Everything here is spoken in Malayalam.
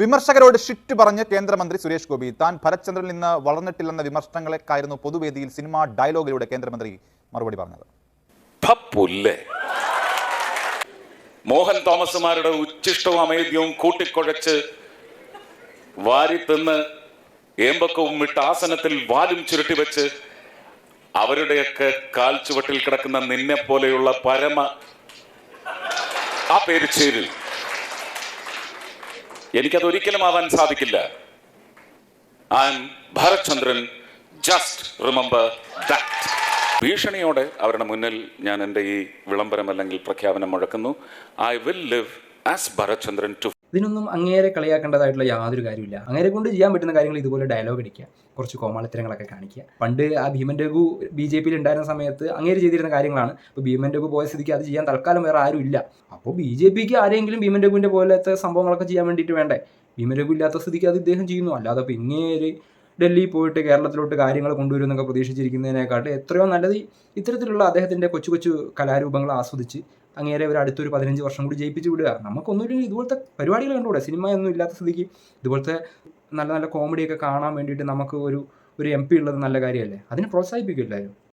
വിമർശകരോട് ഷിറ്റ് പറഞ്ഞ് കേന്ദ്രമന്ത്രി സുരേഷ് ഗോപി. താൻ ഭരത്ചന്ദ്രനിൽ നിന്ന് വളർന്നിട്ടില്ലെന്ന വിമർശനങ്ങളെക്കായിരുന്നു പൊതുവേദിയിൽ സിനിമാ ഡയലോഗിലൂടെ കേന്ദ്രമന്ത്രി മറുപടി പറഞ്ഞത്. മോഹൻ തോമസുമാരുടെ ഉച്ചിഷ്ടവും അമേദ്യവും കൂട്ടിക്കുഴച്ച് വാരി തിന്ന് ഏമ്പക്കവും വിട്ട് ആസനത്തിൽ വാലും ചുരുട്ടിവെച്ച് അവരുടെയൊക്കെ കാൽ ചുവട്ടിൽ കിടക്കുന്ന നിന്നെ പോലെയുള്ള പരമ ആ പേര് ചേരിൽ എനിക്കതൊരിക്കലും ആവാൻ സാധിക്കില്ല. I am Bharatchandran, just remember that. ഭീഷണിയോടെ അവരുടെ മുന്നിൽ ഞാൻ എൻ്റെ ഈ വിളംബരം അല്ലെങ്കിൽ പ്രഖ്യാപനം മുഴക്കുന്നു. I will live as Bharatchandran too. ഇതിനൊന്നും അങ്ങേരെ കളിയാക്കേണ്ടതായിട്ടുള്ള യാതൊരു കാര്യമില്ല. അങ്ങേരെ കൊണ്ട് ചെയ്യാൻ പറ്റുന്ന കാര്യങ്ങൾ ഇതുപോലെ ഡയലോഗ് അടിക്കുക, കുറച്ച് കോമാളിത്തരങ്ങളൊക്കെ കാണിക്കുക. പണ്ട് ആ ഭീമൻ രഘു BJP ഉണ്ടായിരുന്ന സമയത്ത് അങ്ങേര് ചെയ്തിരുന്ന കാര്യങ്ങളാണ്. ഇപ്പോൾ ഭീമൻ രഘു പോയ സ്ഥിതിക്ക് അത് ചെയ്യാൻ തൽക്കാലം വേറെ ആരും ഇല്ല. അപ്പോൾ BJPക്ക് ആരെങ്കിലും ഭീമൻ രഘുവിൻ്റെ പോലത്തെ സംഭവങ്ങളൊക്കെ ചെയ്യാൻ വേണ്ടിയിട്ട് വേണ്ടേ? ഭീമൻ രഘു ഇല്ലാത്ത സ്ഥിതിക്ക് അത് ഇദ്ദേഹം ചെയ്യുന്നു. അല്ലാതെ ഇപ്പോൾ ഇങ്ങേര് ഡൽഹിയിൽ പോയിട്ട് കേരളത്തിലോട്ട് കാര്യങ്ങൾ കൊണ്ടുവരുമെന്നൊക്കെ പ്രതീക്ഷിച്ചിരിക്കുന്നതിനെക്കാട്ട് എത്രയോ നല്ലത് ഇത്തരത്തിലുള്ള അദ്ദേഹത്തിൻ്റെ കൊച്ചു കൊച്ചു കലാരൂപങ്ങൾ ആസ്വദിച്ച് അങ്ങേരെ ഒരു അടുത്തൊരു 15 വർഷം കൂടി ജയിപ്പിച്ച് വിടുക. നമുക്കൊന്നുമില്ലെങ്കിൽ ഇതുപോലത്തെ പരിപാടികൾ കണ്ടുകൂടെ? സിനിമയൊന്നും ഇല്ലാത്ത സ്ഥിതിക്ക് ഇതുപോലത്തെ നല്ല നല്ല കോമഡിയൊക്കെ കാണാൻ വേണ്ടിയിട്ട് നമുക്ക് ഒരു MP ഉള്ളത് നല്ല കാര്യമല്ലേ? അതിനെ പ്രോത്സാഹിപ്പിക്കും എല്ലാവരും.